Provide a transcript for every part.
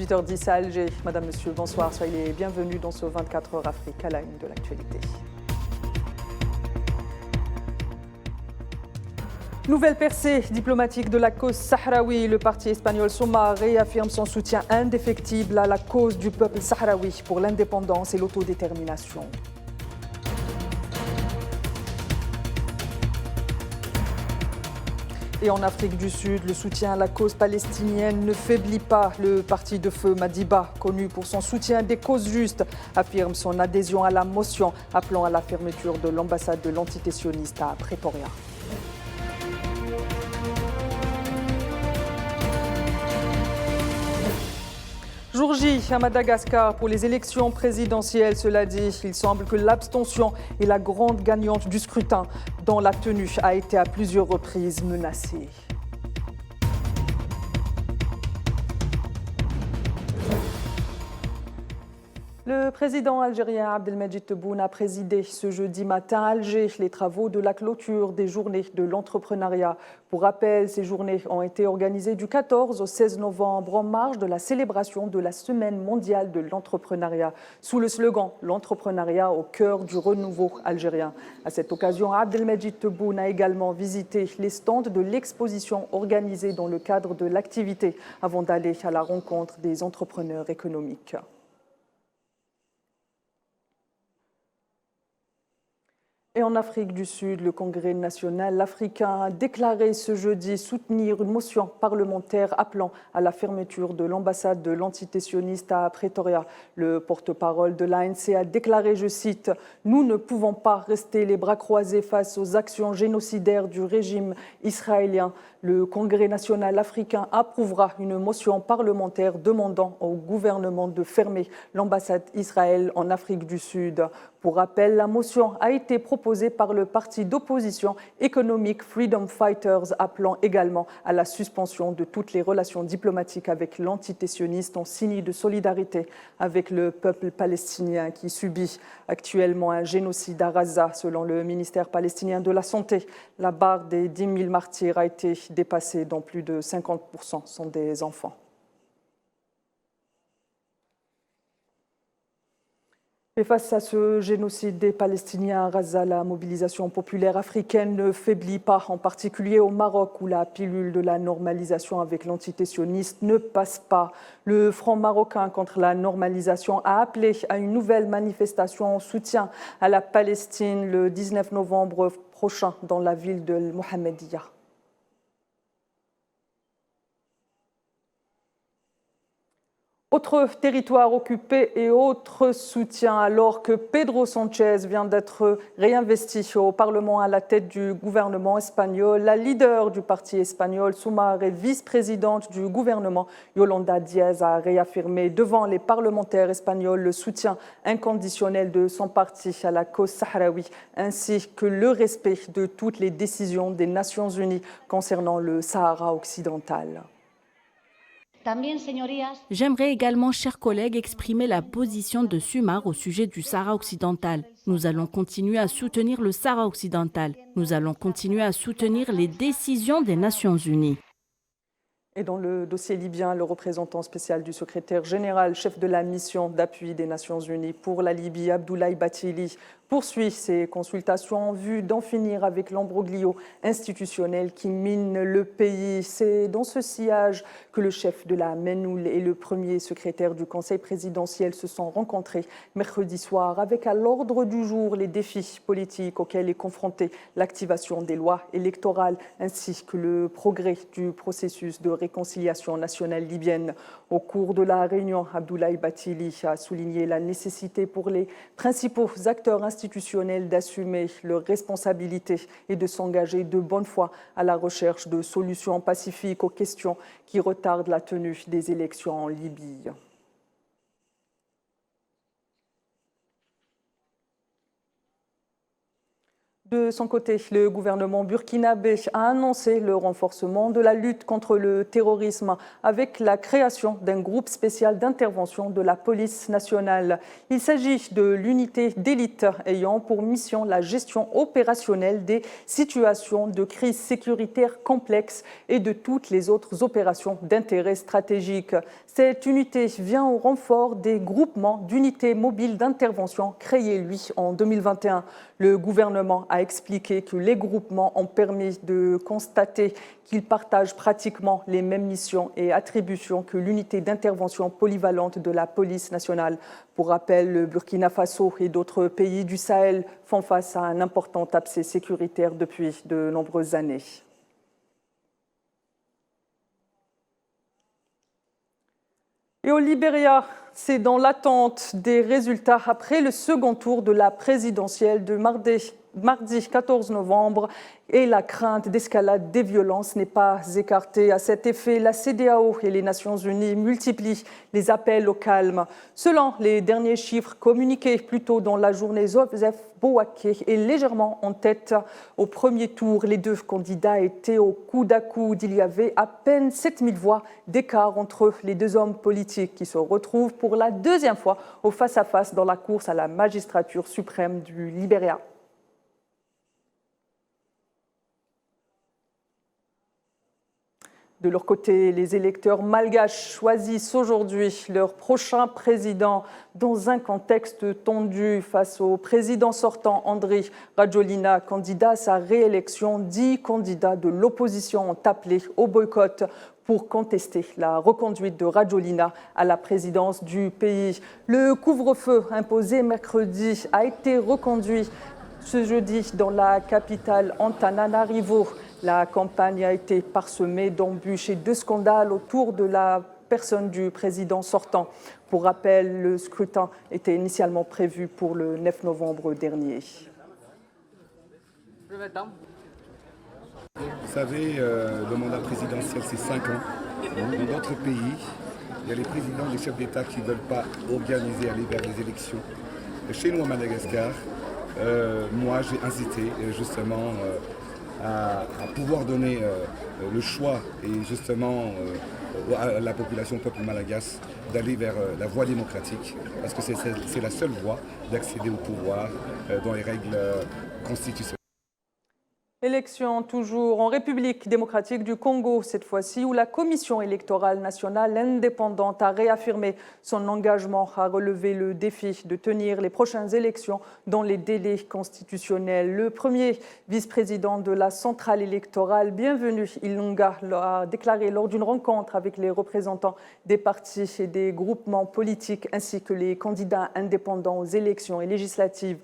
18h10 à Alger. Madame, Monsieur, bonsoir. Soyez les bienvenus dans ce 24 heures Afrique à la une de l'actualité. Nouvelle percée diplomatique de la cause sahraoui. Le parti espagnol Sumar réaffirme son soutien indéfectible à la cause du peuple sahraoui pour l'indépendance et l'autodétermination. Et en Afrique du Sud, le soutien à la cause palestinienne ne faiblit pas. Le parti de feu Madiba, connu pour son soutien des causes justes, affirme son adhésion à la motion appelant à la fermeture de l'ambassade de l'entité sioniste à Pretoria. Jour J à Madagascar pour les élections présidentielles. Cela dit, il semble que l'abstention est la grande gagnante du scrutin, dont la tenue a été à plusieurs reprises menacée. Le président algérien Abdelmadjid Tebboune a présidé ce jeudi matin à Alger les travaux de la clôture des journées de l'entrepreneuriat. Pour rappel, ces journées ont été organisées du 14 au 16 novembre en marge de la célébration de la Semaine mondiale de l'entrepreneuriat, sous le slogan « L'entrepreneuriat au cœur du renouveau algérien ». À cette occasion, Abdelmadjid Tebboune a également visité les stands de l'exposition organisée dans le cadre de l'activité avant d'aller à la rencontre des entrepreneurs économiques. Et en Afrique du Sud, le Congrès national africain a déclaré ce jeudi soutenir une motion parlementaire appelant à la fermeture de l'ambassade de l'entité sioniste à Pretoria. Le porte-parole de l'ANC a déclaré, je cite, « Nous ne pouvons pas rester les bras croisés face aux actions génocidaires du régime israélien. Le Congrès national africain approuvera une motion parlementaire demandant au gouvernement de fermer l'ambassade d'Israël en Afrique du Sud. » Pour rappel, la motion a été proposée par le parti d'opposition économique Freedom Fighters, appelant également à la suspension de toutes les relations diplomatiques avec l'entité sioniste en signe de solidarité avec le peuple palestinien qui subit actuellement un génocide à Gaza. Selon le ministère palestinien de la Santé, la barre des 10 000 martyrs a été dépassée, dont plus de 50% sont des enfants. Et face à ce génocide des Palestiniens à Gaza, la mobilisation populaire africaine ne faiblit pas, en particulier au Maroc où la pilule de la normalisation avec l'entité sioniste ne passe pas. Le Front marocain contre la normalisation a appelé à une nouvelle manifestation en soutien à la Palestine le 19 novembre prochain dans la ville de Mohammedia. Autre territoire occupé et autre soutien alors que Pedro Sánchez vient d'être réinvesti au Parlement à la tête du gouvernement espagnol. La leader du parti espagnol, Sumar, et vice-présidente du gouvernement, Yolanda Díaz, a réaffirmé devant les parlementaires espagnols le soutien inconditionnel de son parti à la cause sahraoui, ainsi que le respect de toutes les décisions des Nations Unies concernant le Sahara occidental. J'aimerais également, chers collègues, exprimer la position de Sumar au sujet du Sahara occidental. Nous allons continuer à soutenir le Sahara occidental. Nous allons continuer à soutenir les décisions des Nations Unies. Et dans le dossier libyen, le représentant spécial du secrétaire général, chef de la mission d'appui des Nations Unies pour la Libye, Abdoulaye Bathily, poursuit ses consultations en vue d'en finir avec l'ambroglio institutionnel qui mine le pays. C'est dans ce sillage que le chef de la MENOUL et le premier secrétaire du Conseil présidentiel se sont rencontrés mercredi soir avec à l'ordre du jour les défis politiques auxquels est confrontée l'activation des lois électorales ainsi que le progrès du processus de réconciliation nationale libyenne. Au cours de la réunion, Abdoulaye Bathily a souligné la nécessité pour les principaux acteurs institutionnels d'assumer leurs responsabilités et de s'engager de bonne foi à la recherche de solutions pacifiques aux questions qui retardent la tenue des élections en Libye. De son côté, le gouvernement burkinabé a annoncé le renforcement de la lutte contre le terrorisme avec la création d'un groupe spécial d'intervention de la police nationale. Il s'agit de l'unité d'élite ayant pour mission la gestion opérationnelle des situations de crise sécuritaire complexes et de toutes les autres opérations d'intérêt stratégique. Cette unité vient au renfort des groupements d'unités mobiles d'intervention créés, lui, en 2021. Le gouvernement a expliqué que les groupements ont permis de constater qu'ils partagent pratiquement les mêmes missions et attributions que l'unité d'intervention polyvalente de la police nationale. Pour rappel, le Burkina Faso et d'autres pays du Sahel font face à un important abcès sécuritaire depuis de nombreuses années. Et au Libéria, c'est dans l'attente des résultats après le second tour de la présidentielle de mardi 14 novembre et la crainte d'escalade des violences n'est pas écartée. À cet effet, la CEDEAO et les Nations Unies multiplient les appels au calme. Selon les derniers chiffres communiqués plus tôt dans la journée, Joseph Boaké est légèrement en tête au premier tour. Les deux candidats étaient au coude à coude. Il y avait à peine 7000 voix d'écart entre les deux hommes politiques qui se retrouvent pour la deuxième fois au face-à-face dans la course à la magistrature suprême du Libéria. De leur côté, les électeurs malgaches choisissent aujourd'hui leur prochain président dans un contexte tendu face au président sortant Andry Rajoelina, candidat à sa réélection. 10 candidats de l'opposition ont appelé au boycott pour contester la reconduite de Rajoelina à la présidence du pays. Le couvre-feu imposé mercredi a été reconduit ce jeudi dans la capitale Antananarivo. La campagne a été parsemée d'embûches et de scandales autour de la personne du président sortant. Pour rappel, le scrutin était initialement prévu pour le 9 novembre dernier. Vous savez, le mandat présidentiel, c'est 5 ans. Dans d'autres pays, il y a les présidents, les chefs d'État qui ne veulent pas organiser, aller vers les élections. Chez nous, à Madagascar, moi, j'ai incité justement à pouvoir donner le choix et justement à la population, au peuple malagasy, d'aller vers la voie démocratique, parce que c'est la seule voie d'accéder au pouvoir dans les règles constitutionnelles. Élection toujours en République démocratique du Congo, cette fois-ci, où la Commission électorale nationale indépendante a réaffirmé son engagement à relever le défi de tenir les prochaines élections dans les délais constitutionnels. Le premier vice-président de la centrale électorale, Bienvenu Ilunga, l'a déclaré lors d'une rencontre avec les représentants des partis et des groupements politiques ainsi que les candidats indépendants aux élections et législatives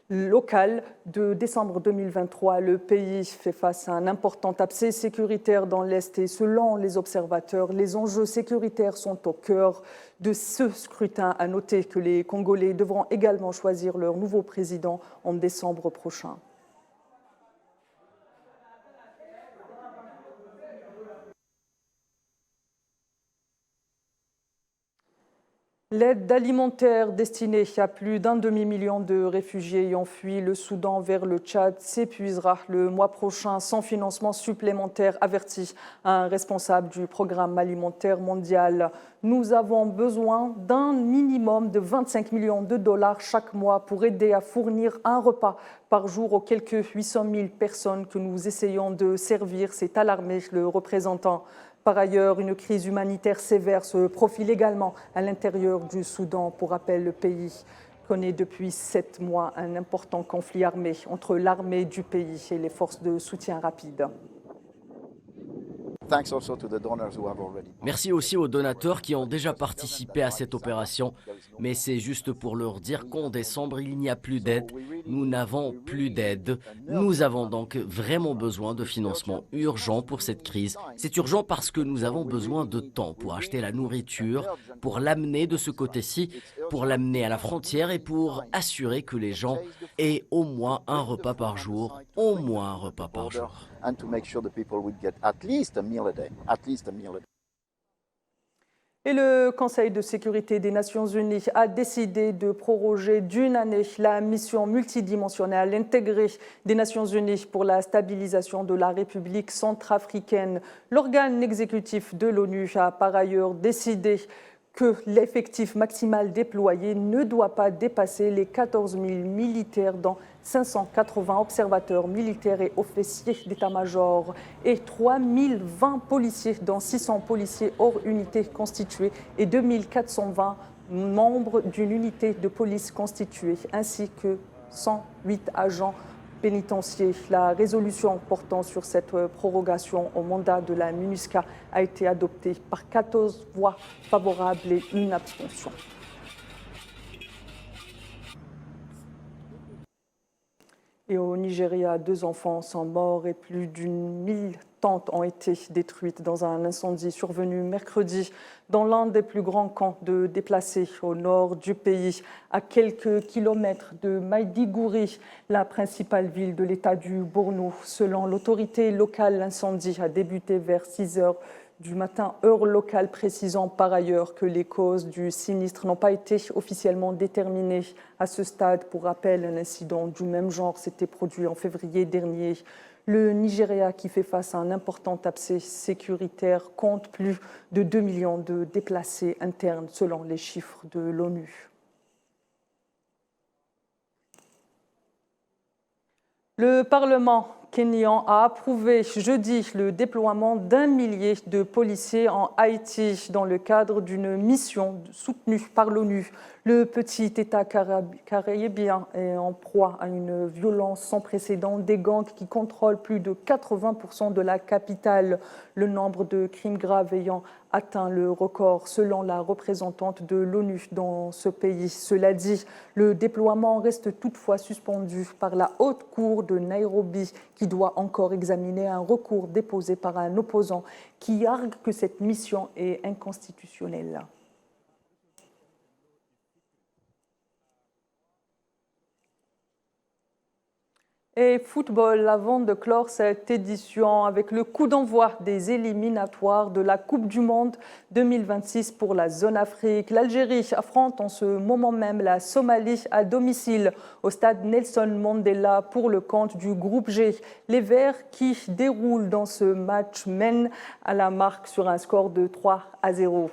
locales de décembre 2023. Le pays fait face à un important abcès sécuritaire dans l'Est et selon les observateurs, les enjeux sécuritaires sont au cœur de ce scrutin. À noter que les Congolais devront également choisir leur nouveau président en décembre prochain. L'aide alimentaire destinée à plus d'un demi-million de réfugiés ayant fui le Soudan vers le Tchad s'épuisera le mois prochain sans financement supplémentaire, avertit un responsable du programme alimentaire mondial. Nous avons besoin d'un minimum de 25 millions de dollars chaque mois pour aider à fournir un repas par jour aux quelques 800 000 personnes que nous essayons de servir, s'est alarmé le représentant. Par ailleurs, une crise humanitaire sévère se profile également à l'intérieur du Soudan. Pour rappel, le pays connaît depuis 7 mois un important conflit armé entre l'armée du pays et les forces de soutien rapide. Merci aussi aux donateurs qui ont déjà participé à cette opération. Mais c'est juste pour leur dire qu'en décembre, il n'y a plus d'aide. Nous n'avons plus d'aide. Nous avons donc vraiment besoin de financement urgent pour cette crise. C'est urgent parce que nous avons besoin de temps pour acheter la nourriture, pour l'amener de ce côté-ci, pour l'amener à la frontière et pour assurer que les gens aient au moins un repas par jour. Au moins un repas par jour. Et le Conseil de sécurité des Nations Unies a décidé de proroger d'une année la mission multidimensionnelle intégrée des Nations Unies pour la stabilisation de la République centrafricaine. L'organe exécutif de l'ONU a par ailleurs décidé que l'effectif maximal déployé ne doit pas dépasser les 14 000 militaires, dont 580 observateurs militaires et officiers d'état-major et 3 020 policiers, dont 600 policiers hors unité constituée et 2 420 membres d'une unité de police constituée, ainsi que 108 agents pénitentiaires. La résolution portant sur cette prorogation au mandat de la MINUSCA a été adoptée par 14 voix favorables et une abstention. Et au Nigeria, 2 enfants sont morts et plus d'une 1000 tentes ont été détruites dans un incendie survenu mercredi dans l'un des plus grands camps de déplacés au nord du pays, à quelques kilomètres de Maiduguri, la principale ville de l'État du Borno. Selon l'autorité locale, l'incendie a débuté vers 6 heures du matin, heure locale, précisant par ailleurs que les causes du sinistre n'ont pas été officiellement déterminées à ce stade. Pour rappel, un incident du même genre s'était produit en février dernier. Le Nigeria, qui fait face à un important abcès sécuritaire, compte plus de 2 millions de déplacés internes selon les chiffres de l'ONU. Le Parlement kényan a approuvé jeudi le déploiement d'1 millier de policiers en Haïti dans le cadre d'une mission soutenue par l'ONU. Le petit État caribéen est en proie à une violence sans précédent des gangs qui contrôlent plus de 80% de la capitale. Le nombre de crimes graves ayant atteint le record selon la représentante de l'ONU dans ce pays. Cela dit, le déploiement reste toutefois suspendu par la Haute Cour de Nairobi qui doit encore examiner un recours déposé par un opposant qui argue que cette mission est inconstitutionnelle. Et football, avant de clore cette édition avec le coup d'envoi des éliminatoires de la Coupe du Monde 2026 pour la zone Afrique. L'Algérie affronte en ce moment même la Somalie à domicile au stade Nelson Mandela pour le compte du groupe G. Les Verts qui déroulent dans ce match mènent à la marque sur un score de 3-0.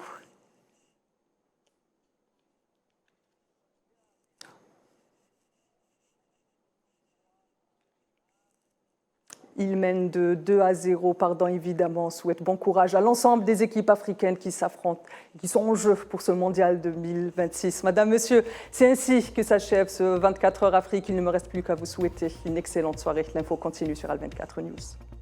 Il mène de 2-0, évidemment. On souhaite bon courage à l'ensemble des équipes africaines qui s'affrontent, qui sont en jeu pour ce mondial 2026. Madame, Monsieur, c'est ainsi que s'achève ce 24 heures Afrique. Il ne me reste plus qu'à vous souhaiter une excellente soirée. L'info continue sur Al24 News.